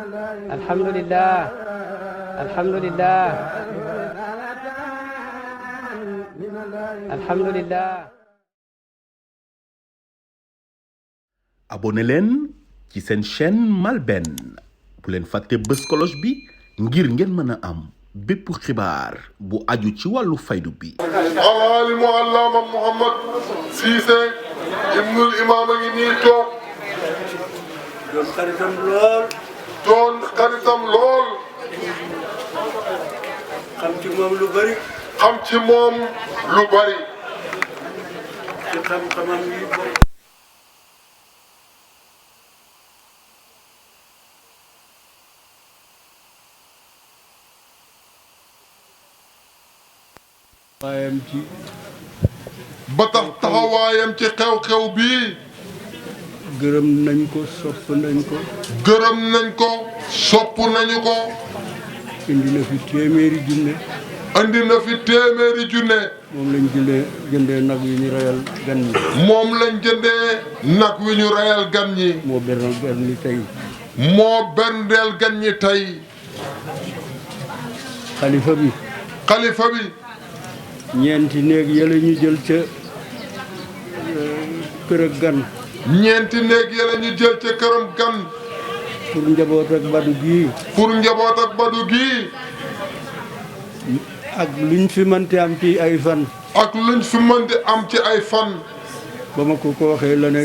alhamdulillah alhamdulillah alhamdulillah. abonné leen ci seen chaîne MALBN bu leen fàtte bës cloche bi ngir ngeen mën a am bépp xibaar bu aju ci wàllu faydu bi. alaalimu allaama Muhammad Cissé ibnul imaam a ngi nii toog. doon xaritam lool. doon xaritam lool. xam ci moom lu bari. xam ci moom lu bari. ci xam-xamam yi bokk. waayam ci. ba tax taxawaayam ci xew-xew bii. gërëm nañ ko sopp nañ ko. gërëm nañ ko sopp nañu ko. indi na fi téeméeri junne. andi na fi téeméeri junne. moom lañ jëndee nag wi ñu reyal gan ñi. moom lañ jëndee nag wi ñu reyal gan ñi. moo bernal gan ñi tey. moo berndeel gan ñi tey. xalifa bi. xalifa bi. ñeenti néeg yële ñu jël ca kër ak gan. ñeenti néeg yële ñu jël ca këram gan. pour njaboot ak badu gii. pour njaboot ak badu gii. ak luñ fi mënti am ci ay fan. ak luñ fi mënti am ci ay fan. ba ma ko waxee la ne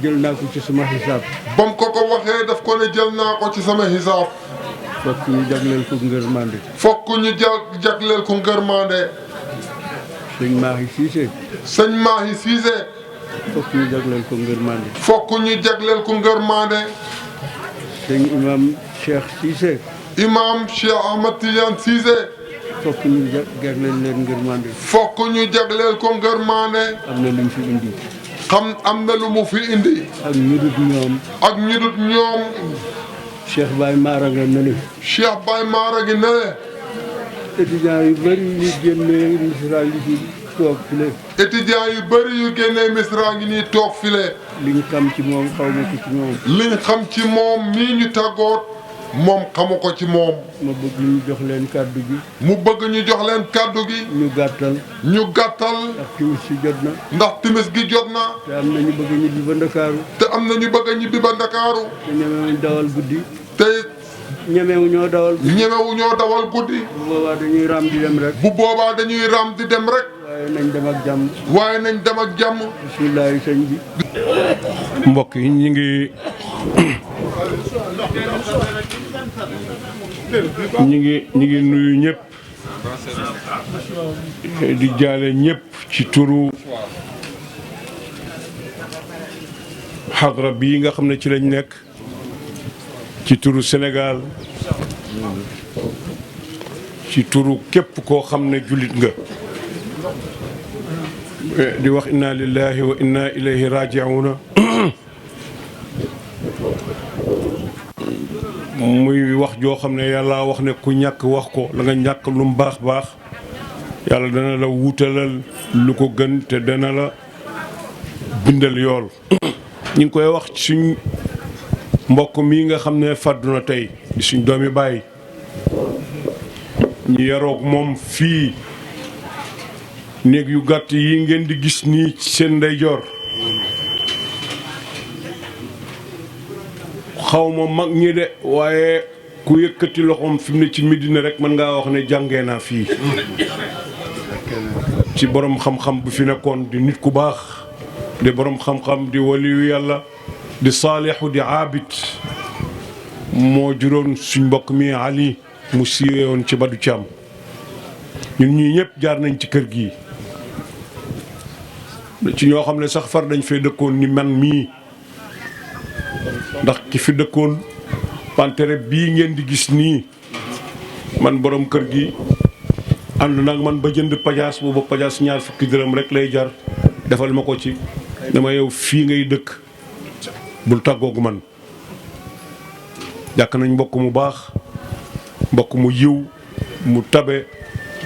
jël naa ko ci sama xisaab. ba mu ko waxee daf ko ne jël naa ko ci sama xisaab. fokk ñu jagleel ko ngërmande. fokk ñu jagleel ko ngërmande. sëñ Mahi Cissé. sëñ Mahi Cissé. fokk ñu jagleel ko ngërmande. fokk ñu jagleel ko ngërmande. sëñ imam Cheikh Cissé. imam Cheikh Ahmad Tidiane Cissé. fokk ñu jagleel leen ngërmande. fokk ñu jagleel ko ngërmande. am na luñ fi indi. am na lu mu fi indi. ak ñu dut ñoom. ak ñu dut ñoom. Cheikh Baye Mara nga ne. Cheikh Baye Mara gi ne. étudiants yu bëri yu génnee misra ngi ci toog file. étudiants yu bëri yu génnee misra ngi nii toog file. liñ xam ci moom xaw ma ko ci moom. liñ xam ci moom nii ñu tàggoot moom xamu ko ci moom. ma bëgg ñu jox leen kàddu gi. mu bëgg ñu jox leen kàddu gi. ñu gàttal. ñu gàttal. ndax timis si jot na. ndax timis gi jot na. te am na ñu bëgg ñibbi ba Ndakaaru. te am na ñu bëgg a ñibbi ba Ndakaaru. te ñemewuñ dawal guddi. te ñemewu ñoo dawal. ñemewu ñoo dawal guddi. bu boobaa dañuy raam di dem rek. bu boobaa dañuy raam di dem rek. waaye nañ dem ak jàmm. waaye nañ dem ak jàmm. bismillaahi sëñ bi. mbokk yi ñu ngi nuyu ñëpp di jaale ñëpp ci turu xadra bii nga xam ne ci lañ nekk ci turu Sénégal ci turu képp koo xam ne jullit nga di wax inna lillahi wa inna ilayhi raji'una muy wax joo xam ne yàlla wax ne ku ñàkk wax ko la nga ñàkk lu mu baax baax yàlla dana la wutalal lu ko gën te dana la bindal yool ñu ngi koy wax suñ mbokk mii nga xam ne fàddu na tey di suñ doomi baay ñu yaroog moom fii néeg yu gàtt yi ngeen di gis nii ci seen ndeyjoor xawma mag ñi de waaye ku yëkkati loxoom fi mu ne ci Medina rek mën ngaa wax ne jàngee naa fii ci borom xam-xam bu fi nekkoon di nit ku baax di borom xam-xam di waliyu yàlla di saalixu di aabit moo juróon suñ mbokk mi Ali mu siiwee woon ci Badou Thiam ñun ñii ñëpp jaar nañ ci kër gi ci ñoo xam ne sax far dañ fay dëkkoon ni man mii ndax ki fi dëkkoon pantere bii ngeen di gis nii man borom kër gi ànd nag man ba jënd pajaas boobu pajaas 2 fukki dërëm rek lay jar defal ma ko ci dama yow fii ngay dëkk bul tàggoogu man ñàkk nañ mbokk mu baax mbokk mu yiw mu tabe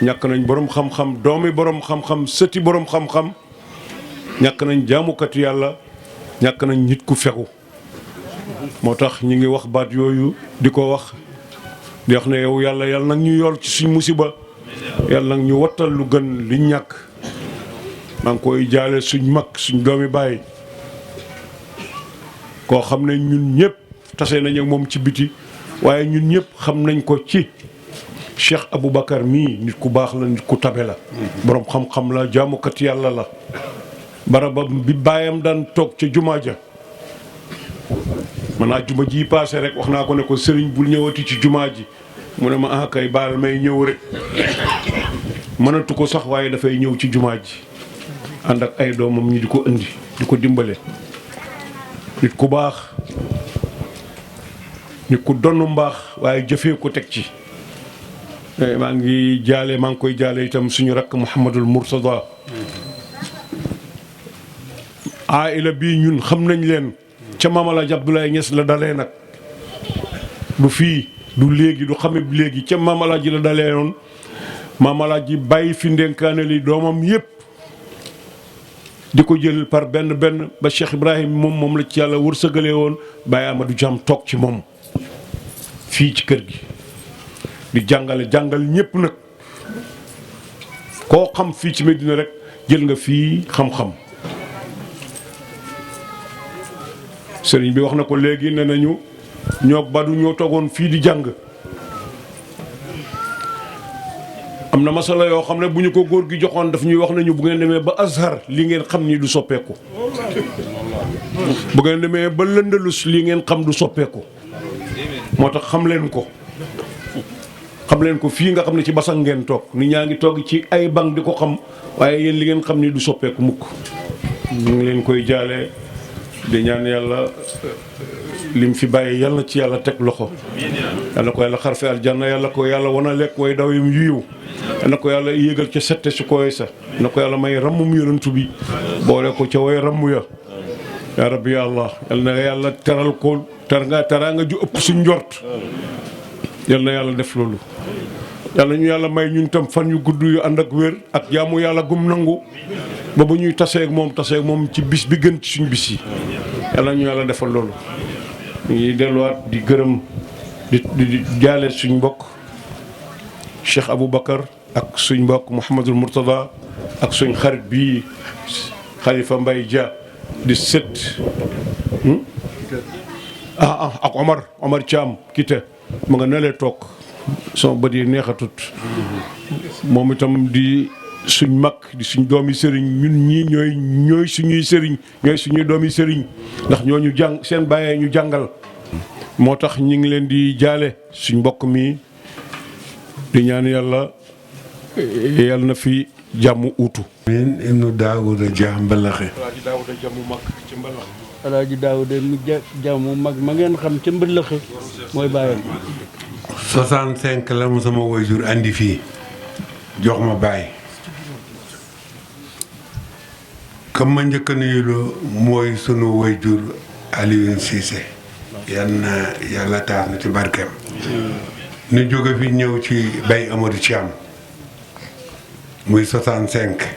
ñàkk nañ borom xam-xam doomi borom xam-xam sëti borom xam-xam ñàkk nañ jaamukatu yàlla ñàkk nañ nit ku fegu moo tax ñi ngi wax baat yooyu di ko wax di wax ne yow yàlla nag ñu yool ci suñ musiba yàlla nag ñu wattal lu gën li ñàkk maa ngi koy jaale suñ mag suñ doomi baay koo xam ne ñun ñëpp tase nañ ak moom ci biti waaye ñun ñëpp xam nañ ko ci Cheikh Aboubacar mii nit ku baax la nit ku tabe la boroom xam-xam la jaamukat yàlla la barabam bi baayam daan toog ca jumaa ja man naa juma ji paase rek wax naa ko ne ko sëriñ bul ñëwati ci jumaa ji mu ne ma kay baal may ñëw rek mënatu ko sax waaye dafay ñëw ci jumaa ji ànd ak ay doomam ñi di ko indi di ko dimbale nit ku baax nit ku donn mbaax waaye jëfee ko teg ci maa ngi koy jaale itam suñu rakk Mouhamadul Mourtada aila bii ñun xam nañ leen ca Maam Alaaji Abdoulaye Niass la dalee nag du fii du léegi du xame léegi ca Maam Alaaji la dalee noonu Maam Alaaji bàyyi fi ndenkaane li doomam yépp di ko jël par benn ba Cheikh Ibrahim moom la ci yàlla wërsëgalee woon Baye Amadou Thiam toog ci moom fii ci kër gi di jàngal ñépp nag koo xam fii ci Medina rek jël nga fii xam-xam sëriñ bi wax na ko léegi ne nañu ñoo badu ñoo toogoon fii di jàng am na masala yoo xam ne bu ñu ko góor gi joxoon daf ñuy wax nañu bu ngeen demee ba Azhar li ngeen xam ni du soppeeku bu ngeen demee ba Lëndalus li ngeen xam du soppeeku moo tax xam leen ko fii nga xam ne ci basang ngeen toog nit ñaa ngi toog ci ay bang di ko xam waaye yéen li ngeen xam ni du soppeeku mukk ñu ngi leen koy jaale di ñaan yàlla lim fi bàyyi yàlla ci yàlla teg loxo yàlla ko yàlla xarfe aljanna yàlla ko yàlla wana lekk way daw yim yiiw yàlla ko yàlla yéegal ca sette su koy sa yàlla ko yàlla may rammum yonantu bi boole ko ca way rammu ya yaa rabbi ya allah yàlla na yàlla teral ko teraanga ju ëpp suñ njort yàlla na yàlla def loolu yàlla ñu yàlla may ñun tam fan yu gudd yu ànd ak wér ak jaamu yàlla gum nangu ba bu ñuy taseeg moom ci bis bi gën ci suñ bis yi yàlla ñu yàlla defal loolu ñu ngi delluwaat di gërëm di jaale suñ mbokk Cheikh Aboubacar ak suñ mbokk Mouhamadul Mourtada ak suñ xarit bii Khalifa Mbaye Dia di sët ak Omar Thiam kite mu nga nelee toog sama bët yi neexatut moom itam di suñ mag di suñ doomi sëriñ ñun ñii ñooy suñuy sëriñ ñooy suñuy doomi sëriñ ndax ñooñu jàng seen bàyyee ñu jàngal moo tax ñi ngi leen di jaale suñ mbokk mi di ñaan yàlla na fi jàmm uutu min ibnu Daawuda Dia Mbalaxe Alaaji Daawuda mi jàmm mag ma ngeen xam ca Mbalaxe mooy bàyyam 65 la mu sama waajur andi fii jox ma bàyyi kam ma njëkk a nuyuloo mooy sunu waajur Alioune Cissé yal na yàlla taas na ci barkeem ñu jóge fi ñëw ci Baye Amadou Thiam muy 65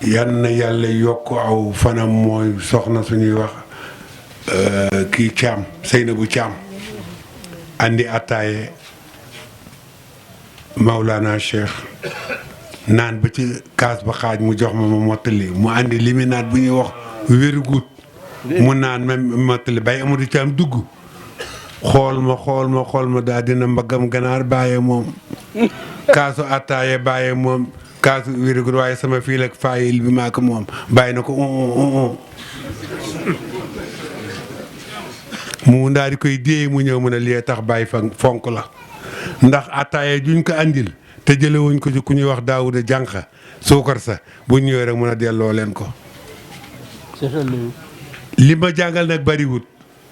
yal na yàlla yokk aw fanam mooy soxna suñuy wax kii Thiam Seynabou Thiam andi attaaye Maulana Cheikh naan ba ci kaas ba xaaj mu jox ma mottali mu andi liminaat bu ñuy wax wérgut mu naan ma mottali Baye Amadou Thiam dugg xool ma daal dina mbaggam ganaar bàyyee moom kaasu attaaye bàyyee moom kaasu wérgut waaye sama fiil ak faayil bi maa ko moom bàyyi na ko mu daal di koy déey mu ñëw mu ne lii tax bàyyi fonk la ndax attaaye juñ ko andil te jëlewuñ ko ci ku ñuy wax Daawuda Jànqa suukar sa bu ñëwee rek mun a delloo leen ko li ma jàngal nag bariwut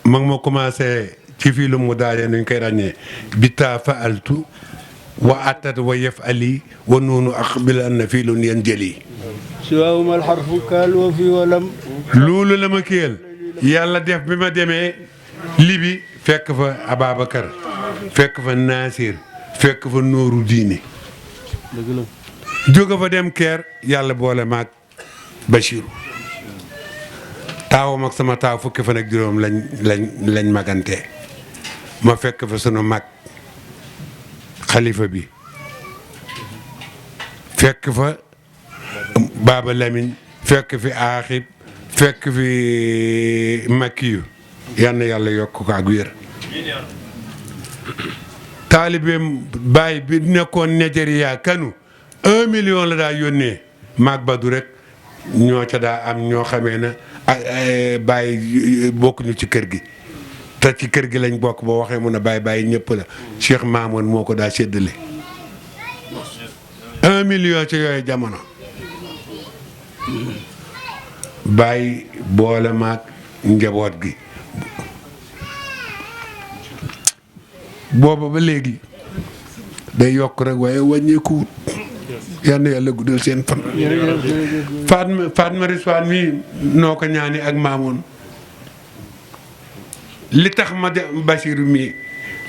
mag ma commencé ci fii lu mu daajee nuñ koy ràññee bitaa faaltu wa attat wa yef ali wa noonu ak bila na fii lu yeen jëli siwaawumal xarfu kaal wa fi walam loolu la ma kéel yàlla def bi ma demee libi fekk fa Ababacar fekk fa Nasir fekk fa Nooru Diine jóge fa dem Keer yàlla boole maag Bachiru taawam ak sama taaw fukki fan ak juróom lañ magante ma fekk fa sunu mag xalifa bi fekk fa Baba Lamine fekk fi aaxib fekk fi Makiyu yal na yàlla yokk ko ak wér. taalibeem baay bi nekkoon Nigeria kanu 1 million la daa yónnee maag Badu rek ñoo ca daa am ñoo xamee na baay bokkuñu ci kër gi te ci kër gi lañ bokk boo waxee mun a baay ñëpp la Cheikh Mamoun moo ko daa séddale 1 million ci yooyu jamono baay boole maag njaboot gi booba ba léegi day yokk rek waaye wàññeekuwut yal na yàlla guddal seen fan. Fatma Rizwan mii noo ko ñaani ak Mamoun li tax ma de Basiru mii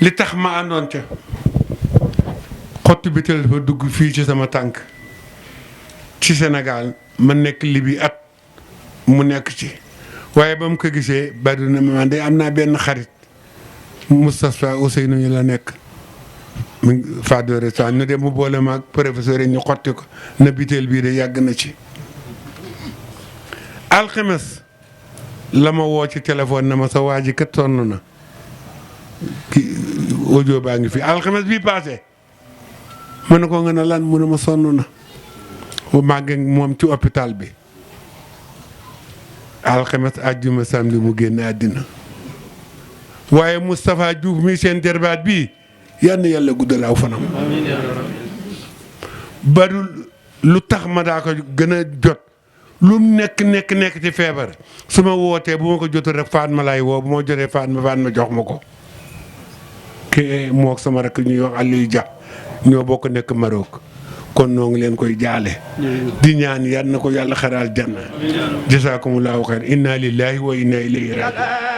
li tax ma àndoon ca xottu bi teel fa dugg fii ci sama tànk ci Sénégal ma nekk Libi at mu nekk ci waaye ba mu ko gisee bari na ma de am naa benn xarit Moustapha Ousseynou ñu la nekk mu Fadou Rizwan ñu dem mu boole ma ak professeur yi ñu xotti ko na biteel bii de yàgg na ci. alxames la ma woo ci téléphone na ma sa waa ji kat sonn na ki audio baa ngi fi alxames bii paase ma ne ko nga ne lan mu ne ma sonn na bu màggee moom ci hôpital bi alxames àjjuma samedi mu génn àddina waaye Moustapha Diouf mi seen derbaat bii yal na yàlla guddal aw fanam barul lu tax ma daa ko gën a jot lu nekk ci feebar su ma wootee bu ma ko jotul rek Fatma laay woo bu ma jotee Fatma jox ma ko kii moo sama rek ñuy wax Aliou Dia ñoo bokk nekk Maroc kon noo ngi leen koy jaale di ñaan yal na ko yàlla xaraal janna jasaakumullahu xayr inna lillahi wa inna ilayhi rajiun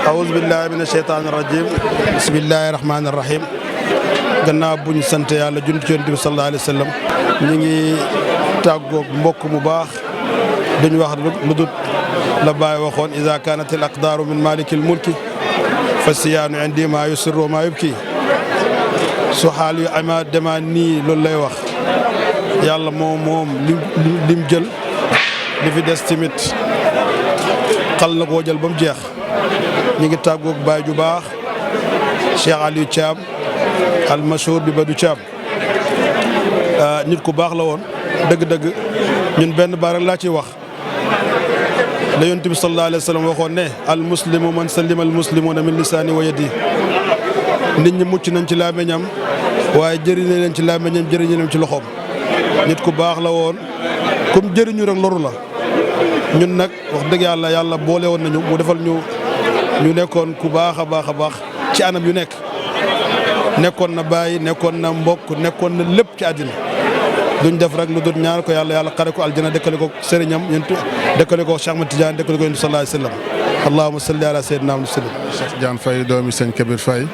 أعوذ بالله من الشيطان الرجيم بسم الله الرحمن الرحيم gannaaw bu ñu sant yàlla junni ci Yonent bi sallallahu alayhi wa sallam ñu ngi tàggoog mbokk mu baax duñ wax lu dul la Baay waxoon iza kaanat al aqdaaru min maalikil mulki fa siyaanu indi maa yusirru maa yubki su xaal yu ama dema nii loolu lay wax yàlla moom lim jël li fi des tamit xal na koo jël ba mu jeex ñu ngi tàggoog baay ju baax Cheikh Aliou Thiam almashhur bi Badou Thiam nit ku baax la woon dëgg-dëgg ñun benn baar rek laa ciy wax la Yonent bi sallallahu alayhi wa sallam waxoon ne al muslimu man salima al muslimuna min lisaani wa yadi nit ñi mucc nañ ci làmmiñam waaye jëriñe leen ci làmmiñam jëriñe leen ci loxoom nit ku baax la woon comme jëriñu rek loru la ñun nag wax dëgg yàlla boole woon nañu mu defal ñu nekkoon ku baax a baax ci anam yu nekkoon na baay nekkoon na mbokk nekkoon na lépp ci àddina duñ def rek lu dul ñaan ko yàlla xare ko aljana dëkkale ko sëriñam dëkkale ko Cheikh Ahmed Tidiane dëkkale ko Yonent bi sallallahu alayhi wa sallam allahumma salli ala sayyidina Muhammad Cheikh Tidiane Faye doomi sëñ Kabir Faye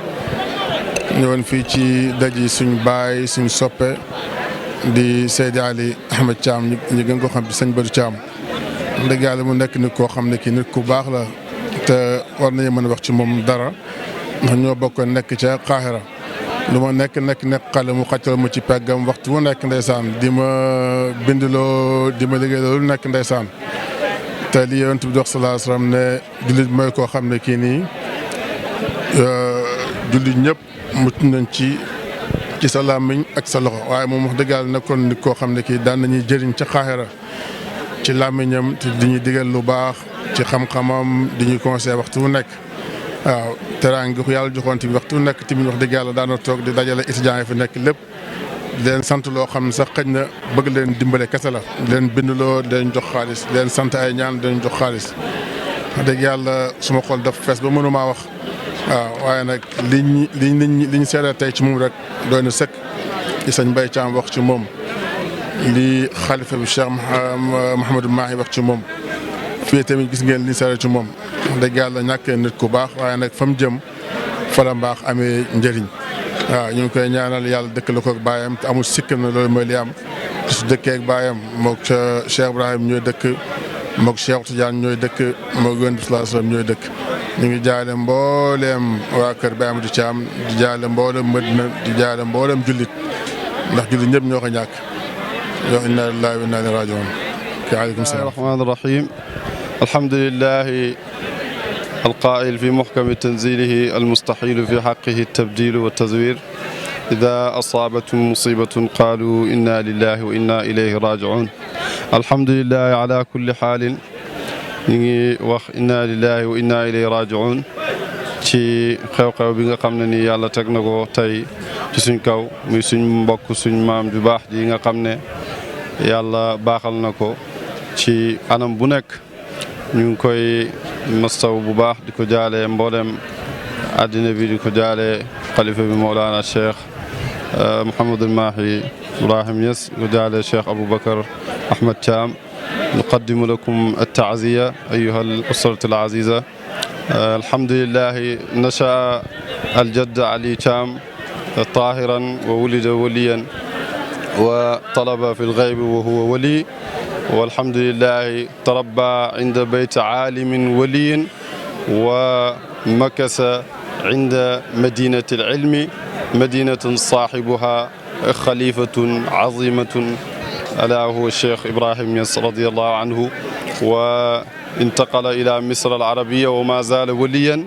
ñëwoon fii ci daji suñ baay suñ soppe di Seydi Ali Ahmed Thiam ñu gën ko xam ci sëñ Badou Thiam dëgg yàlla mu nekk nit koo xam ne kii nit ku baax la te war nañu mën a wax ci moom dara ndax ñoo bokk nekk ca Qahira lu ma nekk xale mu xàccal ma ci peggam waxtu mu nekk ndeysaan di ma bindloo di ma liggéeyloo lu nekk ndeysaan te li Yonent bi dox sallallahu alayhi wa sallam ne jullit mooy koo xam ne kii nii jullit ñëpp mucc nañ ci sa làmmiñ ak sa loxo waaye moom wax dëgg yàlla nekkoon nit koo xam ne kii daan nañuy jëriñ ca Qahira ci làmmiñam te di ñuy digal lu baax ci xam-xamam di ñuy conseil waxtu mu nekk waaw teraanga gi ko yàlla joxoon tamit waxtu nekk tamit wax dëgg yàlla daana toog di dajale étudiants yi fi nekk lépp di leen sant loo xam ne sax xëj na bëgg leen dimbale kese la di leen bindloo di leen jox xaalis di leen sant ay ñaan di leen jox xaalis wax dëgg yàlla suma xol daf fees ba mënumaa wax waaw waaye nag liñ seede tey ci moom rek doy na sëkk ci sëñ Mbaye Thiam wax ci moom li xalifa bi Cheikh Mouhamadou Mahi wax ci moom fii tamit gis ngeen liñ seede ci moom wax dëgg yàlla ñàkkee nit ku baax waaye nag fa mu jëm fa la mbaax amee njëriñ waaw ñu ngi koy ñaanal yàlla dëkk la ko ak baayam te amul sikk na loolu mooy li am su dëkkee ak baayam moog Cheikh Ibrahim ñooy dëkk moog Cheikh Tidiane ñooy dëkk moog Yonent bi sallallahu alayhi wasallam ñooy dëkk ñu ngi jaale mbooleem waa kër Baye Amadou Thiam di jaale mbooleem Madina di jaale mbooleem jullit ndax jullit ñëpp ñoo ko ñàkk yow inna lillahi wa inna ilayhi raji'un waaleykum salaam rahmaani rahiim alhamdulillahi القائل في محكم تنزيله المستحيل في حقه التبديل والتزوير إذا أصابتهم مصيبة قالوا إنا لله وإنا إليه راجعون الحمد لله على كل حال wax inna lillahi wa inna ilayhi raji'un ci xew-xew bi nga xam ne ni yàlla teg na ko tey ci suñ kaw muy suñ mbokk suñ maam ju baax ji nga xam ne yàlla baaxal na ko ci anam bu nekk ñu ngi koy mastaw bu baax di ko jaale mboolem àddina bi di ko jaale xalifa bi Mawlana Cheikh Mouhamadul Mahi Ibrahim Niass di ko jaale Cheikh Aboubacar Ahmed Thiam نقدم لكم التعزية أيها الأسرة العزيزة الحمد لله نشأ الجد علي تشام طاهرا وولد وليا وطلب في الغيب وهو ولي والحمد لله تربى عند بيت عالم ولي ومكث عند مدينة العلم مدينة صاحبها خليفة عظيمة ألا هو الشيخ إبراهيم نياس رضي الله عنه وانتقل إلى مصر العربية وما زال وليا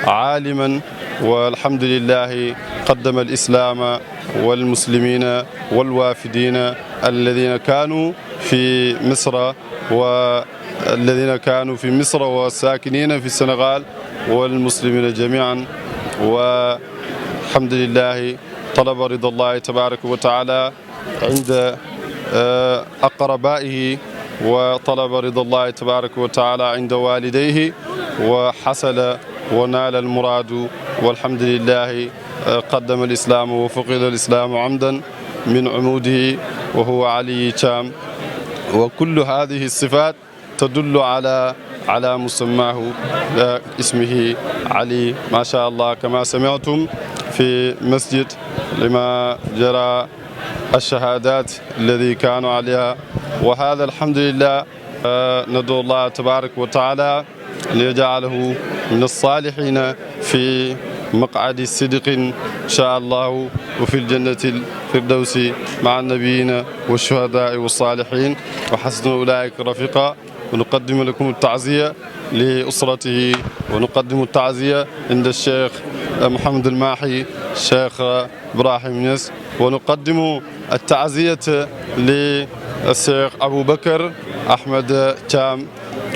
عالما والحمد لله قدم الإسلام والمسلمين والوافدين الذين كانوا في مصر والساكنين في السنغال والمسلمين جميعا والحمد لله طلب رضا الله تبارك وتعالى عند أقربائه وطلب رضا الله تبارك وتعالى عند والديه وحصل ونال المراد والحمد لله قدم الإسلام وفقد الإسلام عمدا من عموده وهو علي تشام وكل هذه الصفات تدل على مسماه اسمه علي ما شاء الله كما سمعتم في مسجد لما جرى الشهادات الذي كانوا عليها وهذا الحمد لله ندعو الله تبارك وتعالى أن يجعله من الصالحين في مقعد صدق إن شاء الله وفي الجنة الفردوس مع النبيين والشهداء والصالحين وحسن أولئك رفيقا ونقدم لكم التعزية لأسرته ونقدم التعزية عند الشيخ محمد الماحي الشيخ إبراهيم نياس ونقدم التعزية للشيخ أبو بكر أحمد تشام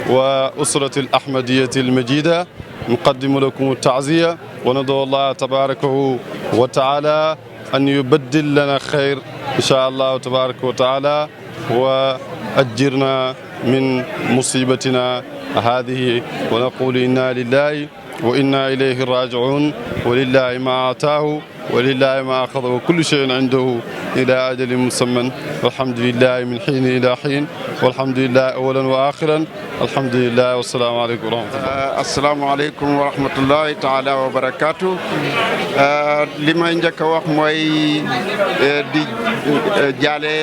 وأسرة الأحمدية المجيدة نقدم لكم التعزية وندعو الله تبارك وتعالى أن يبدل لنا خير إن شاء الله تبارك وتعالى وأجرنا من مصيبتنا هذه ونقول إنا لله وإنا إليه راجعون ولله ما أعطاه ولله ما أخذ وكل شيء عنده إلى أجل مسمى والحمد لله من حين إلى حين والحمد لله أولا وآخرا الحمد لله والسلام عليكم ورحمة الله السلام عليكم ورحمة الله تعالى وبركاته li may njëkk a wax mooy di jaale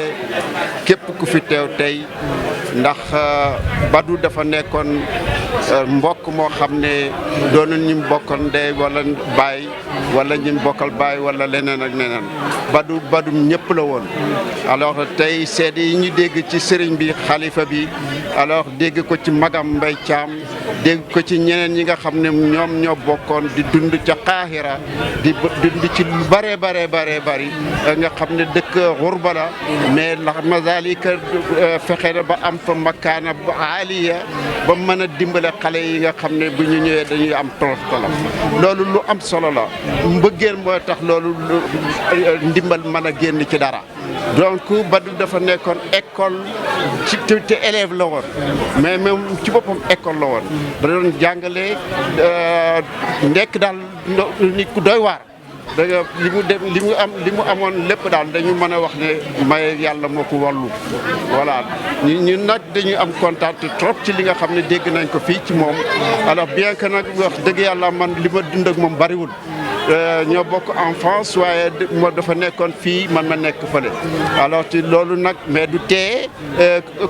képp ku fi teew tey ndax Badou dafa nekkoon mbokk moo xam ne doonu ñi bokkal ndey wala baay wala ñi bokkal baay wala leneen ak leneen Badou ñëpp la woon alors tey seede yi ñu dégg ci sëriñ bi xalifa bi alors dégg ko ci magam Mbaye Thiam dégg ko ci ñeneen ñi nga xam ne ñoom ñoo bokkoon di dund ca Qahira di dund ci lu bare bari nga xam ne dëkk xurba la mais la mazalika fexe na ba am fa makaana bu aaliya ba mën a dimbale xale yi nga xam ne bu ñu ñëwee dañuy am tolof loolu lu am solo la mbëggeel mooy tax loolu ndimbal mën a génn ci dara donc Badou dafa nekkoon école ci te élève la woon mais même ci boppam école la woon da doon jàngale nekk daal nit ku doy waar da nga li mu amoon lépp daal dañu mën a wax ne may yàlla moo ko wallu voilà ñu nag dañuy am kontaan trop ci li nga xam ne dégg nañ ko fii ci moom alors bien que nag wax dëgg yàlla man li ma dund ak moom bariwul ñoo bokk enfance waaye moo dafa nekkoon fii man ma nekk fële alors ci loolu nag mais du tee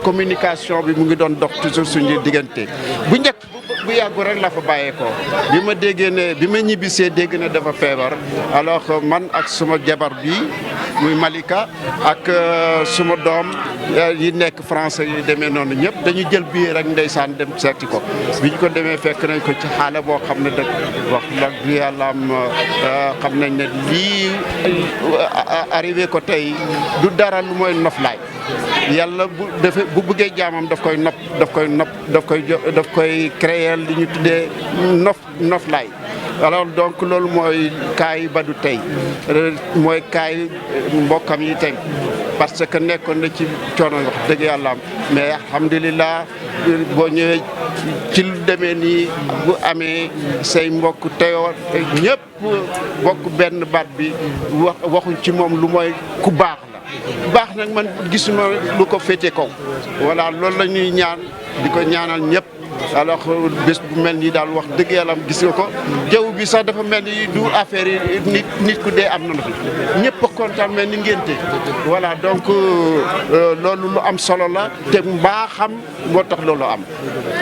communication bi mu ngi doon dox toujours suñu diggante bu njëkk bu yàggu rek la fa bàyyeekoo bi ma déggee ne bi ma ñibbisee dégg ne dafa feebar alors man ak suma jabar bi muy Malika ak suma doom yi nekk français yi demee noonu ñëpp dañu jël billet rek ndeysaan dem seeti ko bi ñu ko demee fekk nañ ko ci xaala boo xam ne dëgg wax dëgg yàlla am xam nañ ne lii arrivé ko tey du dara lu mooy noflaay yàlla bu bëggee jaamam daf koy créer li ñu tuddee noflaay alors donc loolu mooy kaay Badou tey mooy kaay mbokkam yi tey parce que nekkoon na ci coono wax dëgg yàlla am mais alhamdulilah boo ñëwee ci lu demee nii bu amee say mbokk teyoo ñëpp bokk benn baat bi waxuñ ci moom lu mooy ku baax la baax nag man gisuma lu ko féete kaw voilà loolu la ñuy ñaan di ko ñaanal ñëpp alors bés bu mel nii daal wax dëgg yàlla gis nga ko jaww bi sax dafa mel ni du affaire yi nit ku dee am na fi ñëpp a kontaan mel ni ngénte voilà donc loolu lu am solo la te mbaaxam moo tax loolu am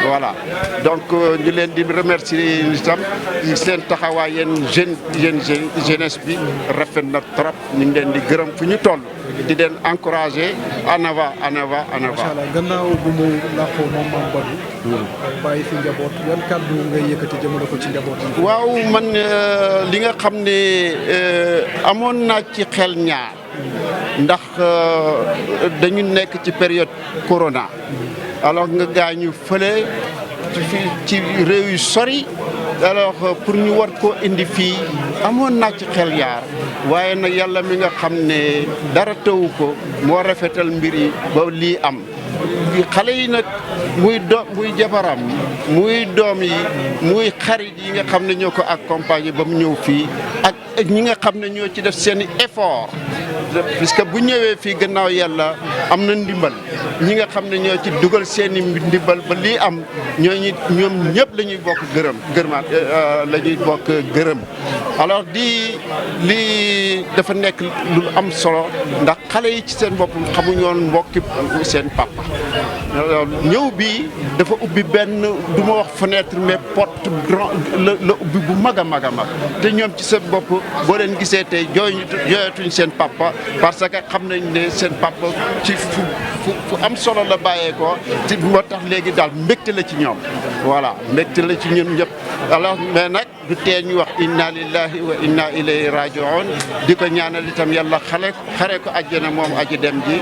voilà donc ñu leen di remercier itam seen taxawaay yéen jeunesse bi rafet na trop ñu ngi leen di gërëm fu ñu toll di leen encourager en avant. macha allah gannaaw bu mu làqoo moom Mame Badou bàyyi fi njaboot yan kàddu ngay yëkkati jëmale ko ci njaboot yi. waaw man li nga xam ne amoon naa ci xel ñaar ndax dañu nekk ci période corona alors nga gaañu fële ci réew yu sori alors pour ñu war koo indi fii amoon naa ci xel yaar waaye nag yàlla mi nga xam ne dara tawu ko moo rafetal mbir yi ba lii am xale yi nag muy jabaram muy doom yi muy xarit yi nga xam ne ñoo ko accompagné ba mu ñëw fii ak ñi nga xam ne ñoo ci def seen i effort puisque bu ñëwee fii gannaaw yàlla am na ndimbal ñi nga xam ne ñoo ci dugal seen i ndimbal ba lii am ñoom ñëpp la ñuy bokk la ñuy bokk gërëm alors lii dafa nekk lu am solo ndax xale yi ci seen bopp xamuñoon mbokki seen papa ñëw bi dafa ubbi benn du ma wax fenêtre mais porte grand la ubbi bu mag a mag a mag te ñoom ci seen bopp boo leen gisee tey jooyatuñ seen papa parce que xam nañ ne seen papa ci fu am solo la bàyyeekoo te moo tax léegi daal mbégte la ci ñoom voilà mbégte la ci ñun ñëpp alors mais nag du tee ñu wax inna lillahi wa inna ilayhi raji'un di ko ñaanal itam yàlla xare ko àjjana moom aji dem ji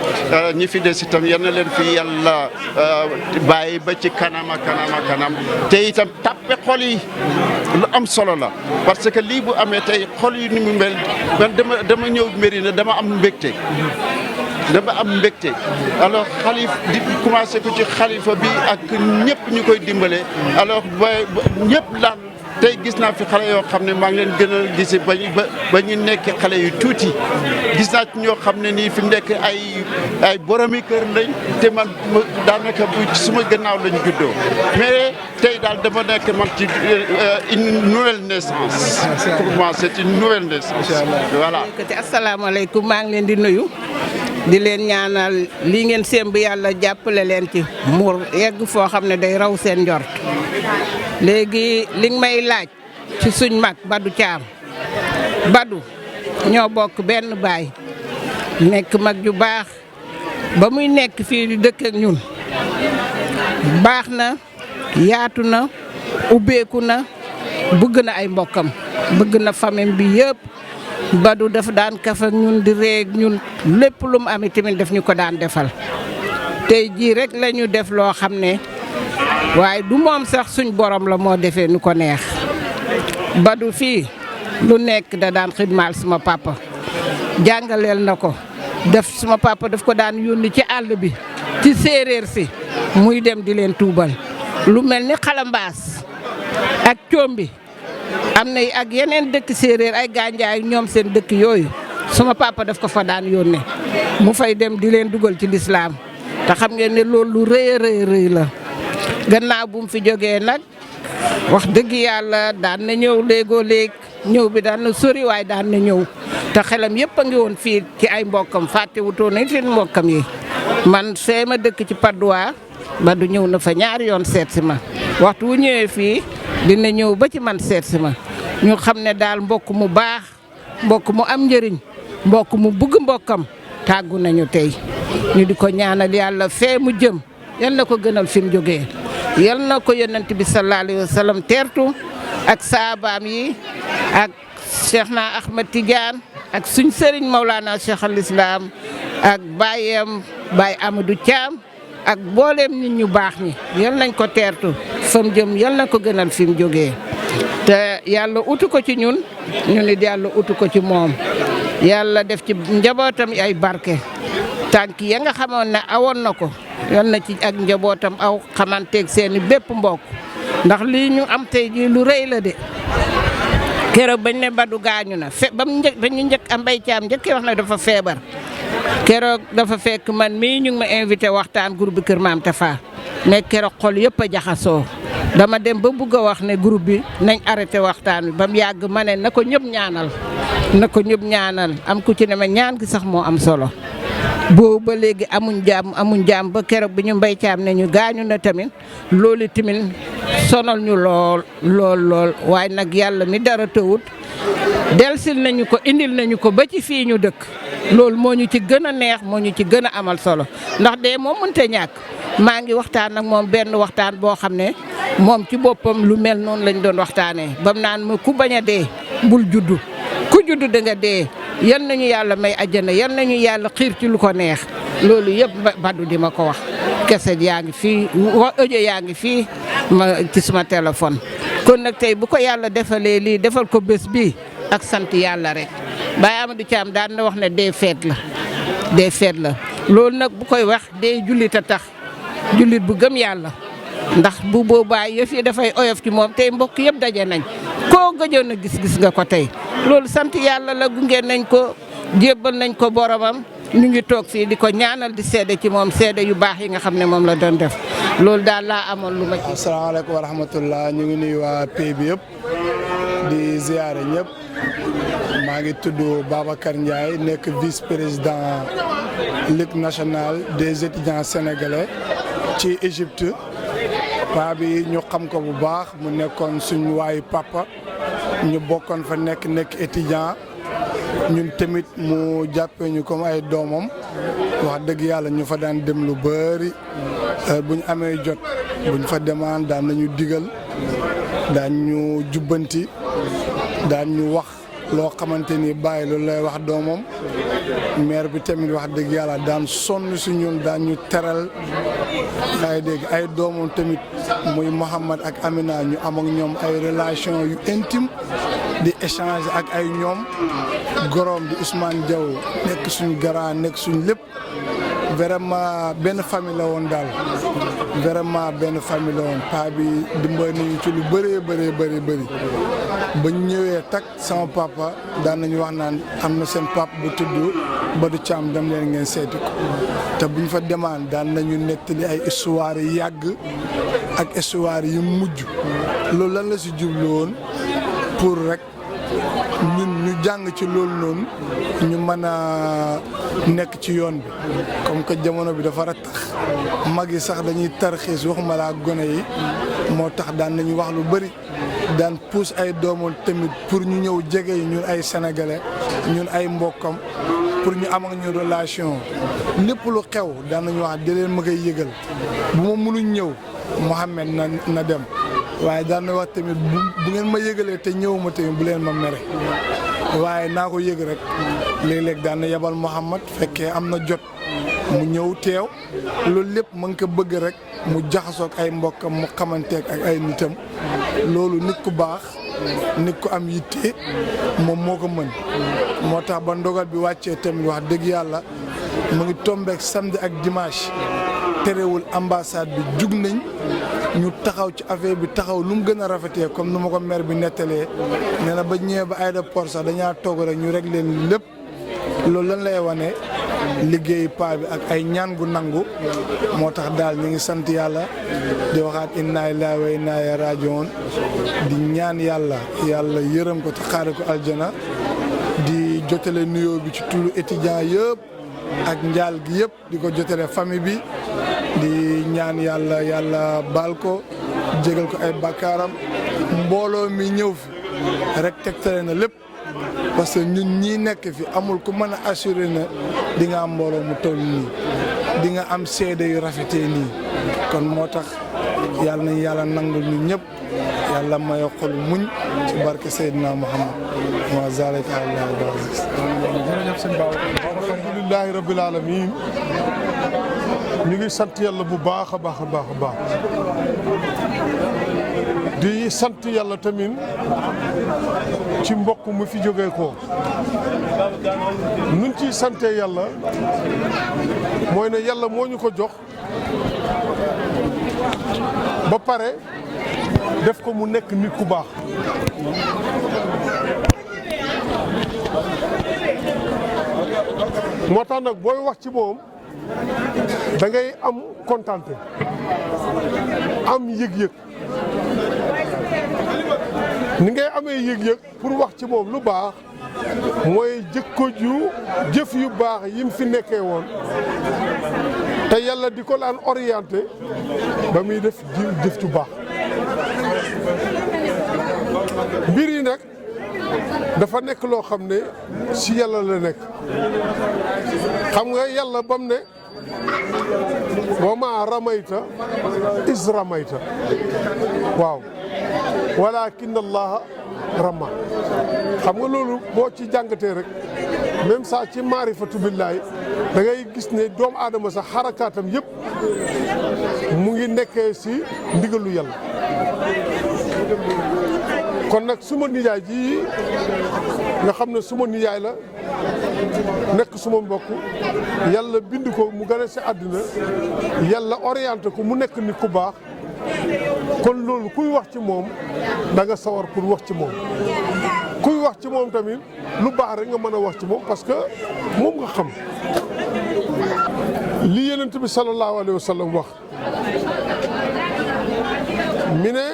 ñi fi des itam yal na leen fi yàlla bàyyi ba ci kanama te itam tàppe xol yi lu am solo la parce que lii bu amee tey xol yi ni mu mel man dama ñëw Mérina dama am mbégte alors di commencé ko ci xalifa bi ak ñëpp ñu koy dimbale alors ñëpp daal tey gis naa fi xale yoo xam ne maa ngi leen gën a gise ba ñu nekk xale yu tuuti gis naa ci ñoo xam ne nii fi mu nekk ay boromi kër lañ te man daanaka bu suma gannaaw lañ juddoo mais tey daal dama nekk man ci une nouvelle naissance pour moi c'est une nouvelle naissance voilà. asalaamaaleykum maa ngi leen di nuyu di leen ñaanal lii ngeen sémb yàlla jàppale leen ci muur yegg foo xam ne day raw seen njort léegi li nga may laaj ci suñ mag Badou Thiam Badou ñoo bokk benn baay nekk mag ju baax ba muy nekk fii di dëkk ak ñun baax na yaatu na ubbeeku na bëgg na ay mbokkam bëgg na famille bi yëpp Badou daf daan kaf ak ñun di reeg ñun lépp lu mu am tamit daf ñu ko daan defal tey jii rek la ñu def loo xam ne waaye du moom sax suñ borom la moo defee nu ko neex Badou fii lu nekk da daan xidmaal suma papa jàngaleel na ko def suma papa daf ko daan yónni ci àll bi ci séeréer si muy dem di leen tuubal lu mel ni xalambaas ak coombi am na ak yeneen dëkk séeréer ay gànjaay ñoom seen dëkk yooyu suma papa daf ko fa daan yónnee mu fay dem di leen dugal ci lislaam te xam ngeen ne loolu lu rëy a rëy la gannaaw bu mu fi jógee nag wax dëgg yàlla daan na ñëw léegoo léeg ñëw bi daan na sori waaye daan na ñëw te xelam yëpp a ngi woon fii ci ay mbokkam fàtte wutoon nañ seen mbokkam yi man see ma dëkk ci Padois Badou ñëw na fa ñaari yoon seet si ma waxtu wu ñëwee fii dina ñëw ba ci man seet si ma ñu xam ne daal mbokk mu baax mbokk mu am njëriñ mbokk mu bugg mbokkam tàggu nañu tey ñu di ko ñaanal yàlla fee mu jëm yal na ko gënal fi mu jógee yal na ko yonent bi sallallahu alayhi wa sallam teertu ak saabaam yi ak Cheikhna Ahmed Tidiane ak suñ sëriñ Maulana Cheikh al Islam ak baayam Baye Amadou Thiam ak booleem nit ñu baax ñi yal nañ ko teertu fa mu jëm yal na ko gënal fi mu jógee te yàlla utu ko ci ñun ñu nit yàlla utu ko ci moom yàlla def ci njabootam ay barke tànk ya nga xamoon ne awoon na ko yal na ci ak njabootam aw xamanteeg seeni bépp mbokk ndax lii ñu am tey jii lu rëy la de keroog bañ ne Badou gaañu na ba ñu njëkk am Mbaye Thiam njëkkee wax na dafa feebar keroog dafa fekk man mii ñu ngi ma invité waxtaan groupe bi Kër Maam Tafa mais keroog xol yëpp a jaxasoo dama dem ba bugg a wax ne groupe bi nañ arrêté waxtaan bi ba mu yàgg ma ne na ko ñëpp ñaanal na ko ñëpp ñaanal am ku ci ne ma ñaan gi sax moo am solo boobu ba léegi amuñ jàmm ba keroog bi ñu Mbaye Thiam ne ñu gaañu na tamit loolu tamit sonal ñu lool waaye nag yàlla mi dara tëwut delsil nañu ko indil nañu ko ba ci fii ñu dëkk loolu moo ñu ci gën a neex moo ñu ci gën a amal solo ndax de moom mënta ñàkk maa ngi waxtaan ak moom benn waxtaan boo xam ne moom ci boppam lu mel noonu lañ doon waxtaanee bam naan ma ku bañ a dee bul juddu ku juddu da nga dee yal nañu yàlla may àjjana yal nañu yàlla xiir ci lu ko neex loolu yëpp Badou di ma ko wax keset yaa ngi fii audio yaa ngi fii ma ci suma téléphone kon nag tey bu ko yàlla defalee lii defal ko bés bii ak sant yàlla rek Baye Amadou Thiam daan na wax ne dee feet la loolu nag bu koy wax dee jullit a tax jullit bu gëm yàlla ndax bu boobaa yëf yi dafay oyof ci moom tey mbokk yëpp daje nañ koo gëjoon a gis nga ko tey loolu sant yàlla la gunge nañ ko jébbal nañ ko boromam ñu ngi toog fii di ko ñaanal di seede ci moom seede yu baax yi nga xam ne moom la doon def loolu daal laa amoon lu ma ci. asalaamaaleykum wa rahmatullah ñu ngi nuyu waa pays bi yëpp di ziare ñëpp maa ngi tudd Babacar Ndiaye nekk vice-président Ligue nationale des étudiants sénégalais ci Égypte paa bi ñu xam ko bu baax mu nekkoon suñu waayu papa ñu bokkoon fa nekk étudiant ñun tamit mu jàppee ñu comme ay doomam wax dëgg yàlla ñu fa daan dem lu bëri bu ñu amee jot bu ñu fa demaan daan nañu digal daan ñu jubbanti daan ñu wax loo xamante ni bàyyi loolu lay wax doomam maire bi tamit wax dëgg yàlla daan sonn si ñun daan ñu teral yaa ngi dégg ay doomam tamit muy Mouhamad ak Amina ñu am ak ñoom ay relation yu intime di échanger ak ay ñoom gorom di Ousmane Diaw nekk suñ grand nekk suñ lépp vraiment benn famille la woon daal vraiment benn famille la woon paa bi dimbali nañu ci lu bëri ba ñu ñëwee tak sama papa daan nañu wax naan am na seen papa bu tudd Badou Thiam dem leen ngeen seeti ko te bu ñu fa demaan daan nañu nettali ay histoire yi yàgg ak histoire yi mujj loolu lan la si jublu woon pour rek ñun ñu jàng ci loolu noonu ñu mën a nekk ci yoon bi comme que jamono bi dafa rattax mag yi sax dañuy tarxiis waxuma laa gone yi moo tax daan nañu wax lu bëri daan pousse ay doomam tamit pour ñu ñëw jege ñun ay sénégalais ñun ay mbokkam pour ñu am ak ñu relation lépp lu xew daan nañu wax di leen ma koy yëgal bu ma mënuñ ñëw Mouhamed na dem waaye daan na wax tamit bu ngeen ma yëgalee te ñëwuma tamit bu leen ma mere waaye naa ko yëg rek léeg-léeg daan na yebal Mouhamad fekkee am na jot mu ñëw teew loolu lépp ma ngi ko bëgg rek mu jaxasoog ay mbokkam mu xamanteeg ak ay nitam loolu nit ku baax nit ku am yitte moom moo ko mën moo tax ba ndogal bi wàccee tamit wax dëgg yàlla mu ngi tombeek samedi ak dimanche terewul ambassade bi jug nañ ñu taxaw ci affaire bi taxaw lu mu gën a rafetee comme nu ma ko maire bi nettalee nee na ba ñëwee ba aéroport sax dañaa toog rek ñu rek leen lépp loolu lan lay wane liggéey paa bi ak ay ñaan gu nangu moo tax daal ñu ngi sant yàlla di waxaat inna lillahi wa inna ilayhi raaji'uun di ñaan yàlla yërëm ko te xaare ko aljana di jotale nuyoo bi ci turu étudiant yëpp ak njaal gi yëpp di ko jotale famille bi di ñaan yàlla baal ko jégal ko ay bakkaaram mbooloo mi ñëw fi rek tegtale na lépp parce que ñun ñii nekk fi amul ku mën a assurer na di nga am mbooloo mu toll nii di nga am seede yu rafetee nii kon moo tax yàlla nañ yàlla nangul ñu ñëpp yàlla may xol muñ ci barke Seydina Muhammad wa zalika allah alhamdulillahi rabbil alamin ñu ngi sant yàlla bu baax a baax a baax a baax di sant yàlla tamit ci mbokk mu fi jógee ko nun ciy sante yàlla mooy ne yàlla moo ñu ko jox ba pare def ko mu nekk nit ku baax moo tax nag booy wax ci moom da ngay am kontante am yëg-yëg ni ngay amee yëg-yëg pour wax ci moom lu baax mooy jikko ju jëf yu baax yim fi nekkee woon te yàlla di ko laan orienté ba muy def jëf ju baax mbir yi nag dafa nekk loo xam ne si yàlla la nekk xam nga yàlla bam ne wa maa ramayta is ramayta waaw walakin allaha rama xam nga loolu boo ci jàngatee rek même ça ci maarifatu billaahi da ngay gis ne doomu aadama sax xarakaatam yëpp mu ngi nekkee si ndigalu yàlla kon nag suma nijaay ji nga xam ne suma nijaay la nekk suma mbokk yàlla bind ko mu gën a si àddina yàlla orienté ko mu nekk nit ku baax kon loolu kuy wax ci moom da nga sawar pour wax ci moom kuy wax ci moom tamit lu baax rek nga mën a wax ci moom parce que moom nga xam li Yonent bi sallallahu alayhi wa sallam wax mi ne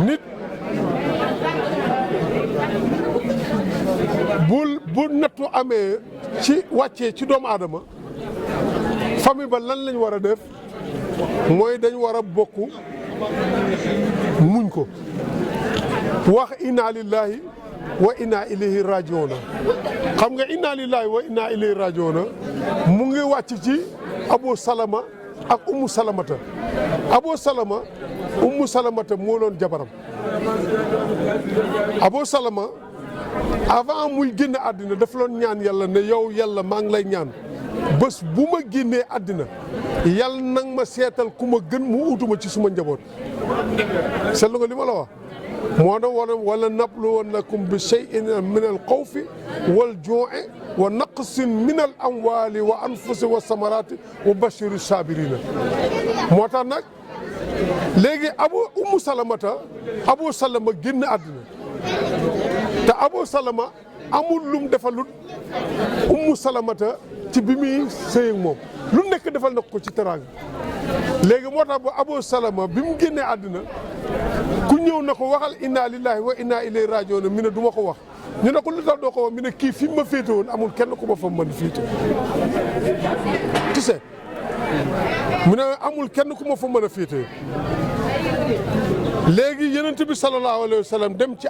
nit bu nattu amee ci wàccee ci doomu aadama famille ba lan lañ war a def mooy dañ war a bokk muñ ko wax inna lillahi wa inna ilayhi rajiuna xam nga inna lillahi wa inna ilayhi rajiuna mu ngi wàcc ci Abu Salama ak Ummu Salamata Abu Salama Ummu Salamata moo doon jabaram Abu Salama avant muy génn àddina dafa loon ñaan yàlla ne yow yàlla maa ngi lay ñaan bés bu ma génnee àddina yàlla nang ma seetal ku ma gën mu utuma ci suma njaboot seetlu nga li ma la wax moo doon wane wala nabluwannakum bi shay'in min al xawfi wal juu'i wa naqsin min al amwali wa anfusi wa samarati wa bashiri sabirina moo tax nag léegi Ummu Salamata Abu Salama génn àddina te Abu Salama amul lum defalut Ummu Salamata ci bi muy sëy ak moom lu nekk defal na ko ci teraanga léegi moo tax ba Abu Salama bi mu génnee àddina ku ñëw na ko waxal inna lillahi wa inna ilayhi rajiun mi ne du ma ko wax ñu ne ko lu tax doo ko wax mi ne kii fi ma féete woon amul kenn ku ma fa mën féete tu sais mu ne amul kenn ku ma fa mën a féete léegi Yonent bi sallallahu alayhi wa sallam dem ci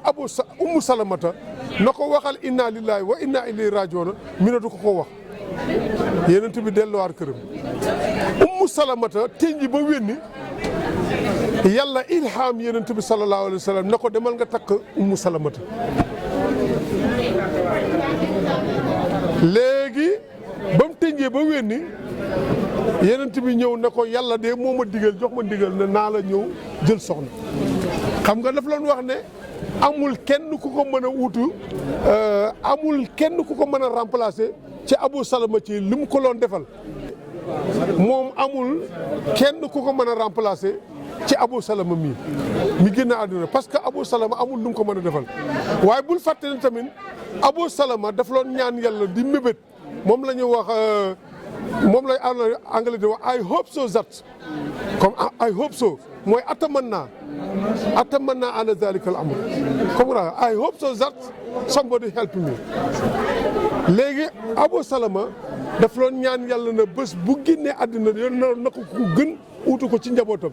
Ummu Salamata na ko waxal inna lillahi wa inna ilayhi rajiun mi ne du ko wax Yonent bi delluwaat këram Ummu Salamata teñ ji ba wénni yàlla ilham yonent bi sallallahu alayhi wa sallam ne ko demal nga takk Ummu Salamata léegi ba mu tënjee ba wénni yonent bi ñëw ne ko yàlla de moo ma digal jox ma digal ne naa la ñëw jël soxna xam nga daf loon wax ne amul kenn ku ko mën a wuutu amul kenn ku ko mën a remplacer ci Abu Salama ci li mu ko loon defal moom amul kenn ku ko mën a remplacer ci Abu Salama mi génn àdduna parce que Abu Salama amul lu mu ko mën a defal waaye bul fàtte ne tamit Abu Salama daf loon ñaan yàlla di mébét moom la ñuy wax moom lay anglais di wax I hope so that comme I hope so mooy atamanna ana zalika al amr comme I hope so that somebody help me léegi Abu Salama daf loon ñaan yàlla na bés bu génnee àddina yoon na ko ku gën uutu ko ci njabootam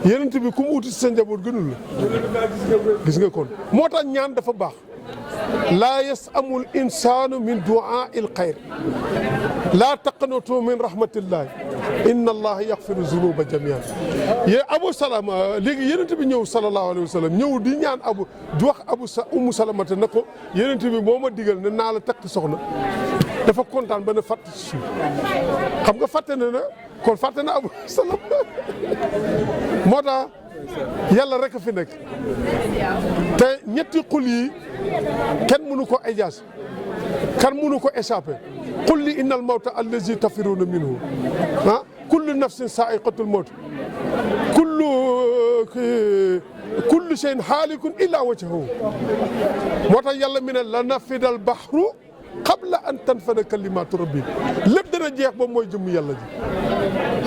yonent bi ku mu uutu ci sa njaboot gënul la gis nga kon moo tax ñaan dafa baax laa yasamul insaanu min duaa il xayr laa taqnatu min rahmatillahi inna allaha yaxfiru zunuba jamian yee Abu Salama léegi yonent bi ñëw sallallahu alayhi wa sallam ñëw di ñaan di wax Ummu Salamata ne ko yonent bi moo ma digal ne naa la takk soxna dafa kontaan ba ne fàtt ci suuf xam nga fàtte na kon fàtte na Abu Salama moo tax yàlla rek a fi nekk te ñetti xul yi kenn mënu ko éjaas kan mënu ko échappé qul li innal mawta allazi tafiruna minhu kullu nafsin sa'iqatul mawt kullu shay'in haalikun illa wajhahu moo tax yàlla mi ne la nafidal bahru qabla an tanfada kalimatu rabbi lépp dana jeex ba mooy jëmm yàlla ji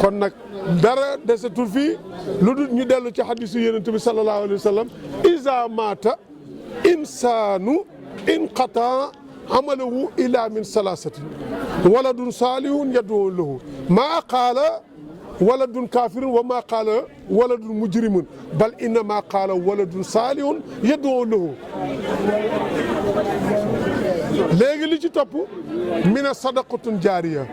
kon nag dara desatul fii lu dul ñu dellu ci hadisu yonent bi sallallahu alayhi wa sallam iza maata insaanu inqata amalahu ila min salasatin waladun salihun yad'u lahu maa qaala waladun kafirun wa maa qaala waladun mujrimun bal innama qaala waladun salihun yad'u lahu léegi li ci topp mina sadaqatun jaariya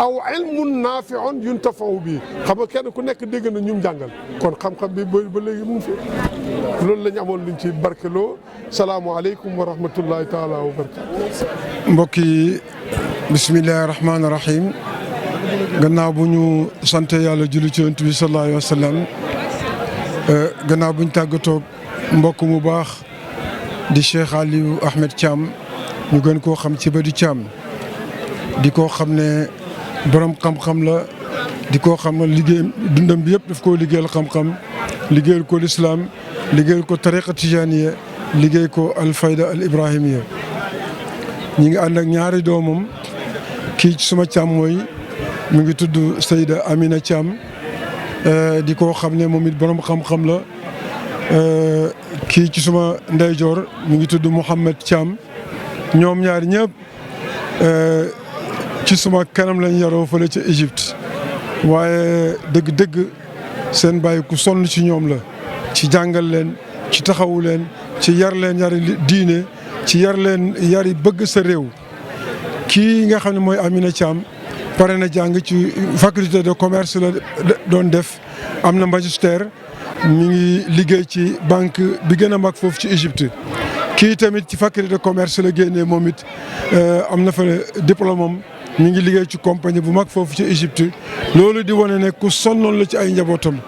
aw ilmun naafi'un yuntafa'u bi xam nga kenn ku nekk dégg na ñum jàngal kon xam-xam bi ba léegi mu ngi fi loolu la ñu amoon luñ ci barkeloo salaamualeykum wa rahmatullahi taala wa barakatu mbokk yi bismillahi rahmaani rahim gannaaw bu ñu sante yàlla julli ci yonent bi sallallahu alayhi wa sallam gannaaw bu ñu tàggatoo mbokk mu baax di Cheikh Aliou Ahmed Thiam ñu gën koo xam ci Badi Thiam di koo xam ne borom xam-xam la di koo xam ne liggéey dundam bi yëpp daf koo liggéeyal xam-xam liggéeyal ko lislaam liggéeyal ko tariqa tijaniya liggéey ko alfayda al ibrahimiya ñi ngi ànd ak ñaari doomam kii ci suma càmmooy mu ngi tudd Sayda Amina Thiam di koo xam ne moom it borom xam-xam la kii ci suma ndeyjoor mu ngi tudd Mouhamed Thiam ñoom ñaari ñëpp ci suma kanam lañ yaroo fële ca Égypte waaye dëgg-dëgg seen bàyyi ku sonn ci ñoom la ci jàngal leen ci taxawu leen ci yar leen yari diine ci yar leen yari bëgg sa réew kii nga xam ne mooy Amina Thiam pare na jàng ci faculté de commerce la doon def am na magistère mi ngi liggéey ci banque bi gën a mag foofu ci Égypte kii tamit ci faculté de commerce la génnee moom it am na fa diplôme am mi ngi liggéey ci compagnie bu mag foofu ci Égypte loolu di wane ne ku sonnoon la ci ay njabootam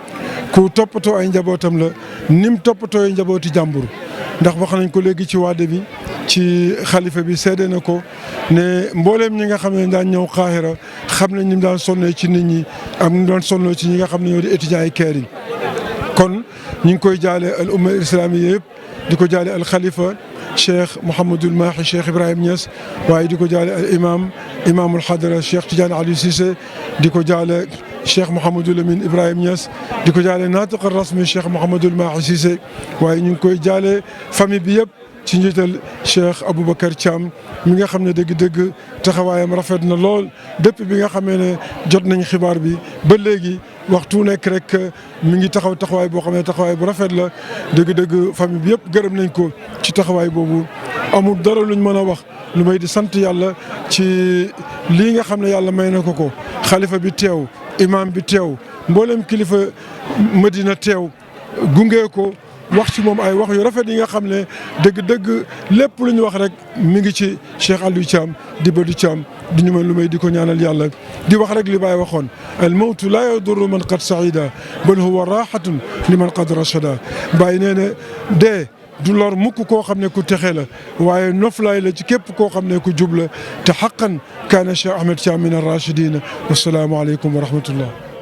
ku toppatoo ay njabootam la nim toppatoo njabooti jàmbur ndax wax nañ ko léegi ci waade bi ci xalifa bi seede na ko ne mbooleem ñi nga xam ne daan ñëw Qahira xam nañ ni mu daan sonnee ci nit ñi am ni mu daan sonnoo ci ñi nga xam ne ñoo di étudiants yi keer yi kon ñu ngi koy jaale al umma islamiya yëpp di ko jaale al xalifa Cheikh Mouhamadul Mahi Cheikh Ibrahim Niass waaye di ko jaale al imaamul xadra Cheikh Tidiane Aliou Cissé di ko jaale Cheikh Mouhamadul Amin Ibrahim Niass di ko jaale naatiq rasmi Cheikh Mouhamadul Mahi Cissé waaye ñu ngi koy jaale famille bi yëpp ci njiital Cheikh Aboubacar Thiam mi nga xam ne dëgg-dëgg taxawaayam rafet na lool depuis bi nga xamee ne jot nañ xibaar bi ba léegi waxtu nekk rek mi ngi taxaw taxawaay boo xam ne taxawaay bu rafet la dëgg-dëgg famille bi yëpp gërëm nañ ko ci taxawaay boobu amul dara luñ mën a wax lu may di sant yàlla ci lii nga xam ne yàlla may na ko xalifa bi teew imam bi teew mboolem kilifa Medina teew gunge ko wax ci moom ay wax yu rafet yi nga xam ne dëgg-dëgg lépp lu ñu wax rek mi ngi ci Cheikh Aliou Thiam di Badou Thiam di ñu mën lu may di ko ñaanal yàlla di wax rek li Baye waxoon al mawtu laa yadurru man qad saida bal huwa rahatun li man qad rachada Baye nee na dee du lor mukk koo xam ne ku texe la waaye noflaay la ci képp koo xam ne ku jub la te xaqan kaana Cheikh Ahmed Thiam min ar-rachidina wassalaamu aleykum wa rahmatullah